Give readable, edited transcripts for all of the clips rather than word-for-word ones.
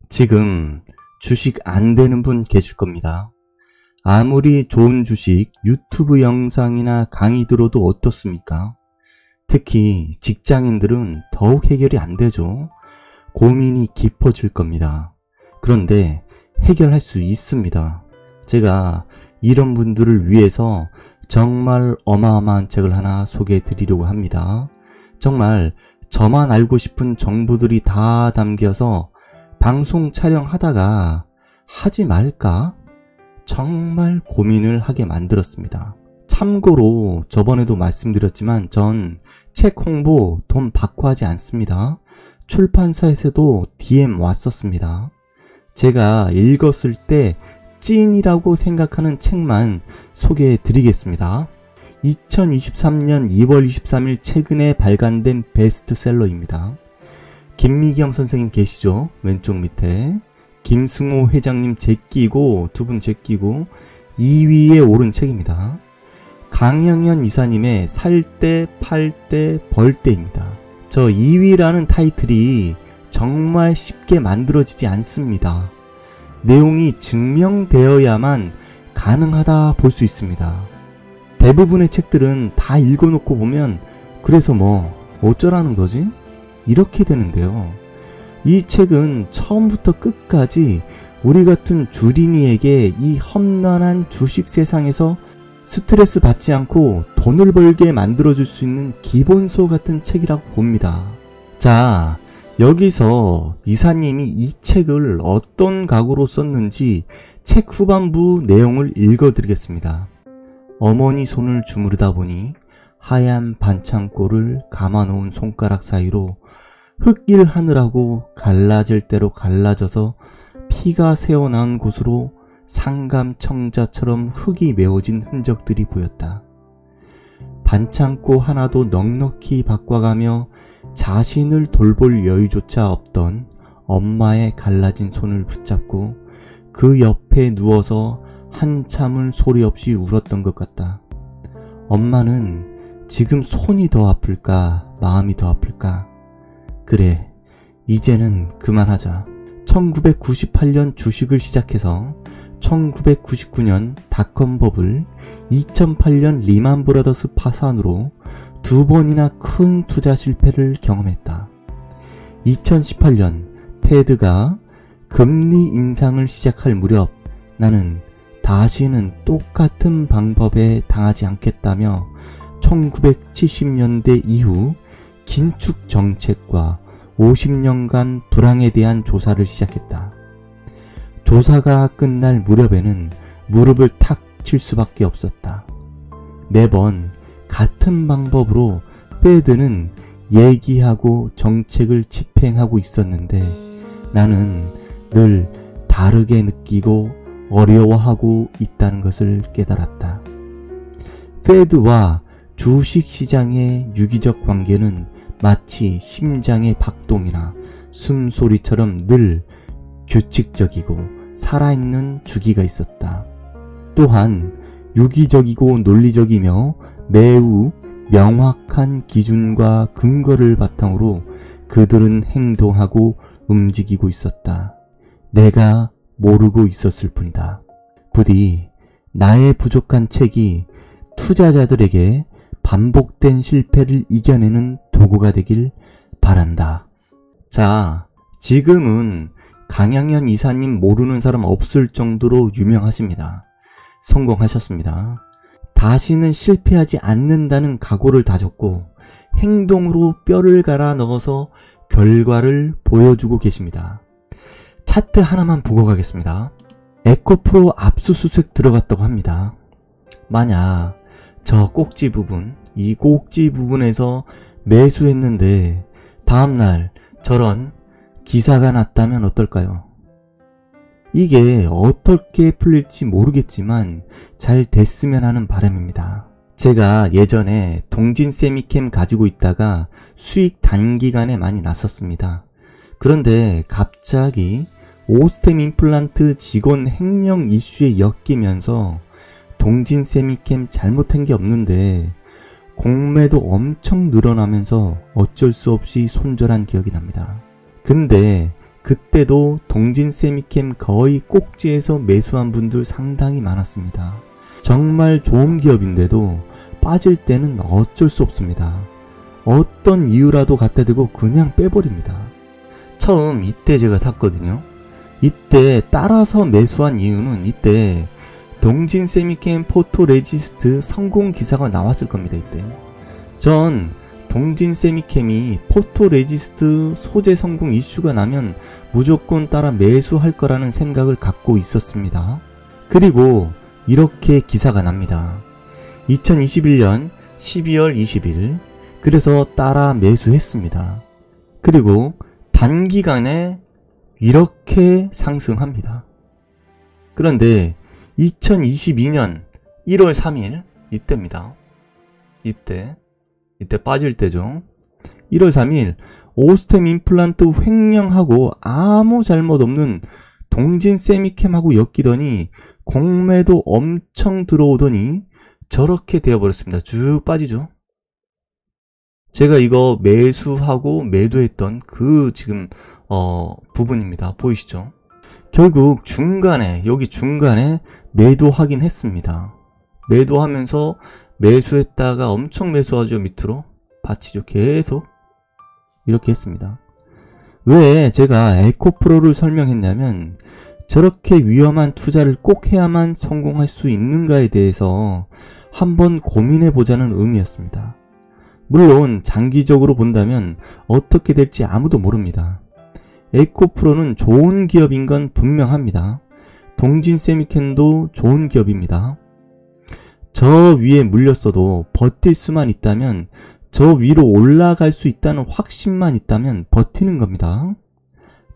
지금 주식 안 되는 분 계실 겁니다. 아무리 좋은 주식 유튜브 영상이나 강의 들어도 어떻습니까? 특히 직장인들은 더욱 해결이 안 되죠. 고민이 깊어질 겁니다. 그런데 해결할 수 있습니다. 제가 이런 분들을 위해서 정말 어마어마한 책을 하나 소개해 드리려고 합니다. 정말 저만 알고 싶은 정보들이 다 담겨서 방송 촬영하다가 하지 말까? 정말 고민을 하게 만들었습니다. 참고로 저번에도 말씀드렸지만 전 책 홍보 돈 받고 하지 않습니다. 출판사에서도 DM 왔었습니다. 제가 읽었을 때 찐이라고 생각하는 책만 소개해 드리겠습니다. 2023년 2월 23일 최근에 발간된 베스트셀러입니다. 김미경 선생님 계시죠? 왼쪽 밑에 김승호 회장님 제끼고 두 분 제끼고 2위에 오른 책입니다. 강영현 이사님의 살 때, 팔 때, 벌 때입니다. 저 2위라는 타이틀이 정말 쉽게 만들어지지 않습니다. 내용이 증명되어야만 가능하다 볼 수 있습니다. 대부분의 책들은 다 읽어놓고 보면 그래서 뭐 어쩌라는 거지? 이렇게 되는데요. 이 책은 처음부터 끝까지 우리 같은 주린이에게 이 험난한 주식 세상에서 스트레스 받지 않고 돈을 벌게 만들어줄 수 있는 기본서 같은 책이라고 봅니다. 자, 여기서 이사님이 이 책을 어떤 각오로 썼는지 책 후반부 내용을 읽어드리겠습니다. 어머니 손을 주무르다 보니 하얀 반창고를 감아놓은 손가락 사이로 흙길 하늘하고 갈라질 대로 갈라져서 피가 새어나온 곳으로 상감청자처럼 흙이 메워진 흔적들이 보였다. 반창고 하나도 넉넉히 바꿔가며 자신을 돌볼 여유조차 없던 엄마의 갈라진 손을 붙잡고 그 옆에 누워서 한참을 소리 없이 울었던 것 같다. 엄마는 지금 손이 더 아플까 마음이 더 아플까? 그래, 이제는 그만하자. 1998년 주식을 시작해서 1999년 닷컴 버블, 2008년 리만 브라더스 파산으로 두 번이나 큰 투자 실패를 경험했다. 2018년 테드가 금리 인상을 시작할 무렵 나는 다시는 똑같은 방법에 당하지 않겠다며 1970년대 이후 긴축 정책과 50년간 불황에 대한 조사를 시작했다. 조사가 끝날 무렵에는 무릎을 탁 칠 수밖에 없었다. 매번 같은 방법으로 페드는 얘기하고 정책을 집행하고 있었는데 나는 늘 다르게 느끼고 어려워하고 있다는 것을 깨달았다. 페드와 주식시장의 유기적 관계는 마치 심장의 박동이나 숨소리처럼 늘 규칙적이고 살아있는 주기가 있었다. 또한 유기적이고 논리적이며 매우 명확한 기준과 근거를 바탕으로 그들은 행동하고 움직이고 있었다. 내가 모르고 있었을 뿐이다. 부디 나의 부족한 책이 투자자들에게 반복된 실패를 이겨내는 도구가 되길 바란다. 자, 지금은 강영현 이사님 모르는 사람 없을 정도로 유명하십니다. 성공하셨습니다. 다시는 실패하지 않는다는 각오를 다졌고 행동으로 뼈를 갈아 넣어서 결과를 보여주고 계십니다. 차트 하나만 보고 가겠습니다. 에코프로 압수수색 들어갔다고 합니다. 만약 저 꼭지 부분, 이 꼭지 부분에서 매수했는데 다음날 저런 기사가 났다면 어떨까요? 이게 어떻게 풀릴지 모르겠지만 잘 됐으면 하는 바람입니다. 제가 예전에 동진 세미캠 가지고 있다가 수익 단기간에 많이 났었습니다. 그런데 갑자기 오스템 임플란트 직원 횡령 이슈에 엮이면서 동진 세미캠 잘못한 게 없는데 공매도 엄청 늘어나면서 어쩔 수 없이 손절한 기억이 납니다. 근데 그때도 동진 세미캠 거의 꼭지에서 매수한 분들 상당히 많았습니다. 정말 좋은 기업인데도 빠질 때는 어쩔 수 없습니다. 어떤 이유라도 갖다 대고 그냥 빼버립니다. 처음 이때 제가 샀거든요. 이때 따라서 매수한 이유는 이때 동진 세미캠 포토레지스트 성공 기사가 나왔을 겁니다. 이때 전 동진 세미캠이 포토레지스트 소재 성공 이슈가 나면 무조건 따라 매수할 거라는 생각을 갖고 있었습니다. 그리고 이렇게 기사가 납니다. 2021년 12월 20일 그래서 따라 매수했습니다. 그리고 단기간에 이렇게 상승합니다. 그런데 2022년 1월 3일 이때입니다. 이때 빠질 때죠. 1월 3일 오스템 임플란트 횡령하고 아무 잘못 없는 동진 세미캠하고 엮이더니 공매도 엄청 들어오더니 저렇게 되어버렸습니다. 쭉 빠지죠. 제가 이거 매수하고 매도했던 그 지금 부분입니다. 보이시죠? 결국 중간에 여기 중간에 매도하긴 했습니다. 매도하면서 매수했다가 엄청 매수하죠. 밑으로 받치죠. 계속 이렇게 했습니다. 왜 제가 에코프로를 설명했냐면 저렇게 위험한 투자를 꼭 해야만 성공할 수 있는가에 대해서 한번 고민해 보자는 의미였습니다. 물론 장기적으로 본다면 어떻게 될지 아무도 모릅니다. 에코프로는 좋은 기업인 건 분명합니다. 동진 세미캠도 좋은 기업입니다. 저 위에 물렸어도 버틸 수만 있다면, 저 위로 올라갈 수 있다는 확신만 있다면 버티는 겁니다.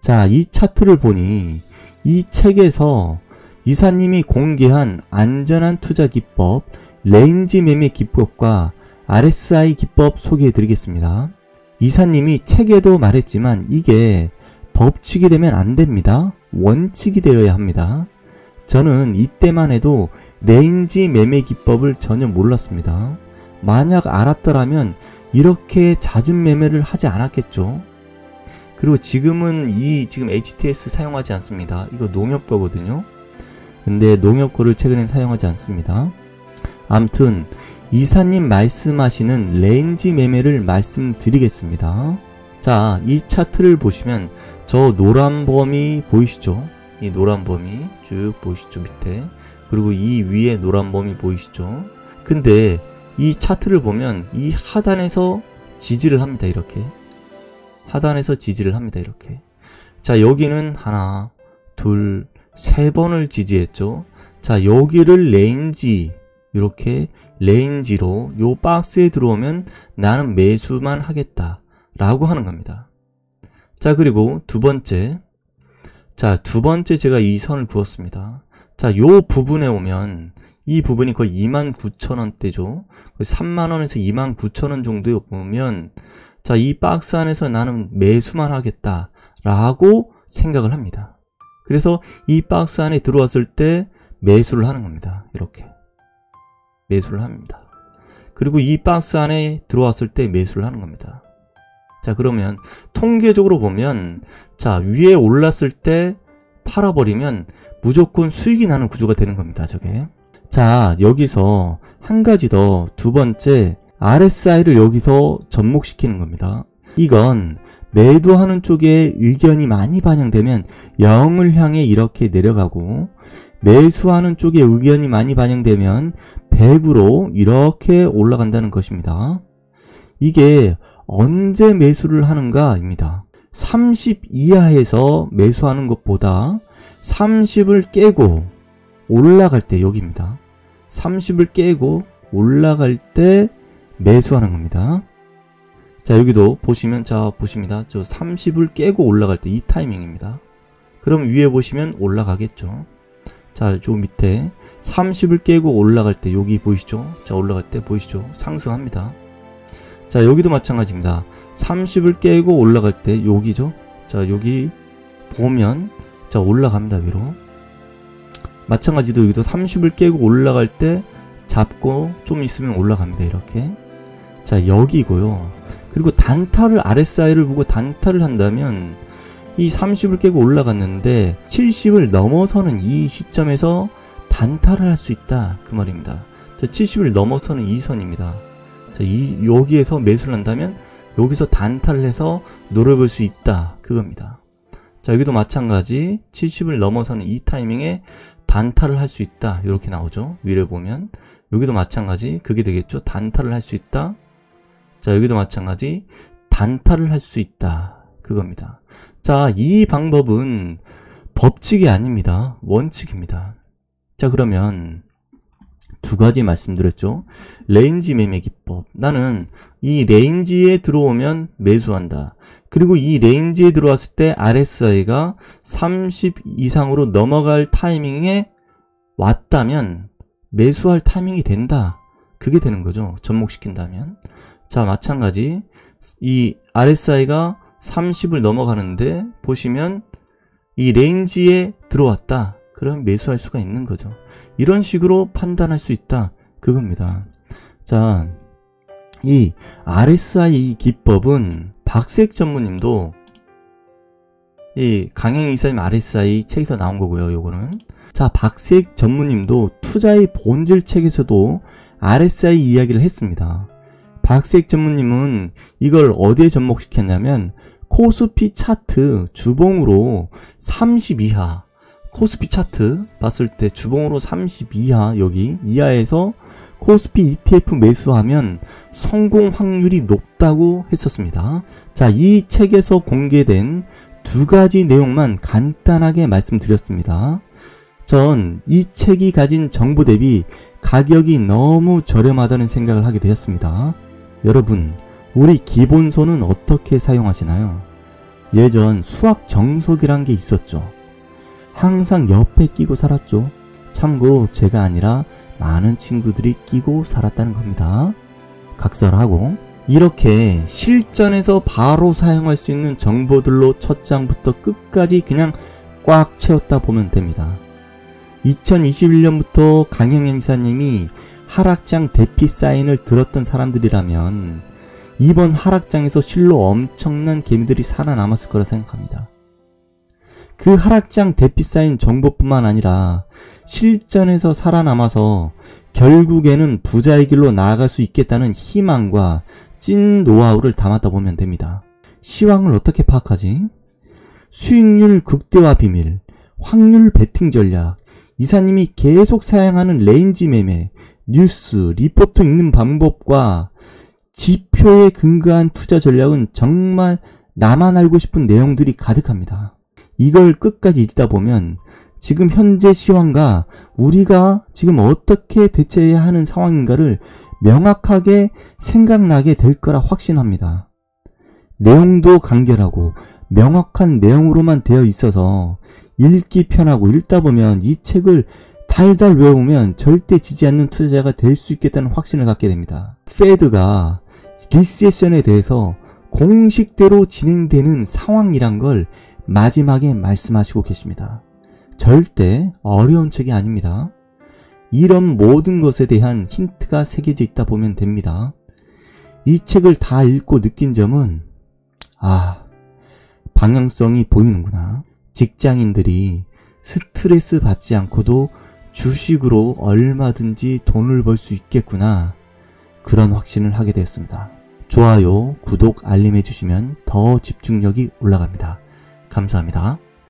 자, 이 차트를 보니 이 책에서 이사님이 공개한 안전한 투자 기법, 레인지 매매 기법과 RSI 기법 소개해 드리겠습니다. 이사님이 책에도 말했지만 이게 법칙이 되면 안 됩니다. 원칙이 되어야 합니다. 저는 이때만 해도 레인지 매매 기법을 전혀 몰랐습니다. 만약 알았더라면 이렇게 잦은 매매를 하지 않았겠죠. 그리고 지금은 지금 HTS 사용하지 않습니다. 이거 농협거거든요. 근데 농협거를 최근엔 사용하지 않습니다. 암튼 이사님 말씀하시는 레인지 매매를 말씀드리겠습니다. 자, 이 차트를 보시면 저 노란 범위 보이시죠? 이 노란 범위 쭉 보이시죠? 밑에. 그리고 이 위에 노란 범위 보이시죠? 근데 이 차트를 보면 이 하단에서 지지를 합니다. 이렇게. 하단에서 지지를 합니다. 이렇게. 자, 여기는 하나, 둘, 세 번을 지지했죠. 자, 여기를 레인지, 이렇게 레인지로 요 박스에 들어오면 나는 매수만 하겠다 라고 하는 겁니다. 자, 그리고 두 번째. 자, 두 번째 제가 이 선을 그었습니다. 자, 요 부분에 오면 이 부분이 거의 29,000원대죠. 3만원에서 29,000원 정도에 오면 자, 이 박스 안에서 나는 매수만 하겠다 라고 생각을 합니다. 그래서 이 박스 안에 들어왔을 때 매수를 하는 겁니다. 이렇게 매수를 합니다. 그리고 이 박스 안에 들어왔을 때 매수를 하는 겁니다. 자, 그러면 통계적으로 보면 자, 위에 올랐을 때 팔아버리면 무조건 수익이 나는 구조가 되는 겁니다. 저게. 자, 여기서 한 가지 더, 두 번째 RSI를 여기서 접목시키는 겁니다. 이건 매도하는 쪽에 의견이 많이 반영되면 0을 향해 이렇게 내려가고, 매수하는 쪽에 의견이 많이 반영되면 100으로 이렇게 올라간다는 것입니다. 이게 언제 매수를 하는가입니다. 30 이하에서 매수하는 것보다 30을 깨고 올라갈 때, 여기입니다. 30을 깨고 올라갈 때 매수하는 겁니다. 자, 여기도 보시면, 자, 보십니다. 저 30을 깨고 올라갈 때 이 타이밍입니다. 그럼 위에 보시면 올라가겠죠. 자, 저 밑에 30을 깨고 올라갈 때 여기 보이시죠? 자, 올라갈 때 보이시죠? 상승합니다. 자, 여기도 마찬가지입니다. 30을 깨고 올라갈 때 여기죠? 자, 여기 보면 자, 올라갑니다. 위로. 마찬가지로 여기도 30을 깨고 올라갈 때 잡고 좀 있으면 올라갑니다. 이렇게. 자, 여기고요. 그리고 단타를 RSI를 보고 단타를 한다면 이 30을 깨고 올라갔는데 70을 넘어서는 이 시점에서 단타를 할 수 있다, 그 말입니다. 자, 70을 넘어서는 이 선입니다. 자, 여기에서 매수를 한다면 여기서 단타를 해서 노려볼 수 있다, 그겁니다. 자, 여기도 마찬가지 70을 넘어서는 이 타이밍에 단타를 할 수 있다, 이렇게 나오죠. 위를 보면 여기도 마찬가지 그게 되겠죠. 단타를 할 수 있다. 자, 여기도 마찬가지 단타를 할 수 있다, 그겁니다. 자, 이 방법은 법칙이 아닙니다. 원칙입니다. 자, 그러면 두 가지 말씀드렸죠. 레인지 매매 기법. 나는 이 레인지에 들어오면 매수한다. 그리고 이 레인지에 들어왔을 때 RSI가 30 이상으로 넘어갈 타이밍에 왔다면 매수할 타이밍이 된다. 그게 되는 거죠. 접목시킨다면. 자, 마찬가지 이 RSI가 30을 넘어가는데 보시면 이 레인지에 들어왔다. 그럼 매수할 수가 있는 거죠. 이런 식으로 판단할 수 있다, 그겁니다. 자, 이 RSI 기법은 박세익 전무님도 이 강행 이사님 RSI 책에서 나온 거고요, 요거는. 자, 박세익 전무님도 투자의 본질 책에서도 RSI 이야기를 했습니다. 박세익 전무님은 이걸 어디에 접목시켰냐면 코스피 차트 주봉으로 30 이하, 코스피 차트 봤을 때 주봉으로 30 이하, 여기 이하에서 코스피 ETF 매수하면 성공 확률이 높다고 했었습니다. 자, 이 책에서 공개된 두 가지 내용만 간단하게 말씀드렸습니다. 전 이 책이 가진 정보 대비 가격이 너무 저렴하다는 생각을 하게 되었습니다. 여러분, 우리 기본소는 어떻게 사용하시나요? 예전 수학 정석이란 게 있었죠. 항상 옆에 끼고 살았죠. 참고로 제가 아니라 많은 친구들이 끼고 살았다는 겁니다. 각설하고 이렇게 실전에서 바로 사용할 수 있는 정보들로 첫 장부터 끝까지 그냥 꽉 채웠다 보면 됩니다. 2021년부터 강영현 이사님이 하락장 대피 사인을 들었던 사람들이라면 이번 하락장에서 실로 엄청난 개미들이 살아남았을 거라 생각합니다. 그 하락장 대피 사인 정보뿐만 아니라 실전에서 살아남아서 결국에는 부자의 길로 나아갈 수 있겠다는 희망과 찐 노하우를 담았다 보면 됩니다. 시황을 어떻게 파악하지? 수익률 극대화 비밀, 확률 베팅 전략, 이사님이 계속 사용하는 레인지 매매, 뉴스, 리포트 읽는 방법과 지표에 근거한 투자 전략은 정말 나만 알고 싶은 내용들이 가득합니다. 이걸 끝까지 읽다 보면 지금 현재 시황과 우리가 지금 어떻게 대처해야 하는 상황인가를 명확하게 생각나게 될 거라 확신합니다. 내용도 간결하고 명확한 내용으로만 되어 있어서 읽기 편하고 읽다 보면 이 책을 달달 외우면 절대 지지 않는 투자자가 될 수 있겠다는 확신을 갖게 됩니다. 페드가 리세션에 대해서 공식대로 진행되는 상황이란 걸 마지막에 말씀하시고 계십니다. 절대 어려운 책이 아닙니다. 이런 모든 것에 대한 힌트가 새겨져 있다 보면 됩니다. 이 책을 다 읽고 느낀 점은 방향성이 보이는구나. 직장인들이 스트레스 받지 않고도 주식으로 얼마든지 돈을 벌 수 있겠구나. 그런 확신을 하게 되었습니다. 좋아요, 구독, 알림 해주시면 더 집중력이 올라갑니다. 감사합니다.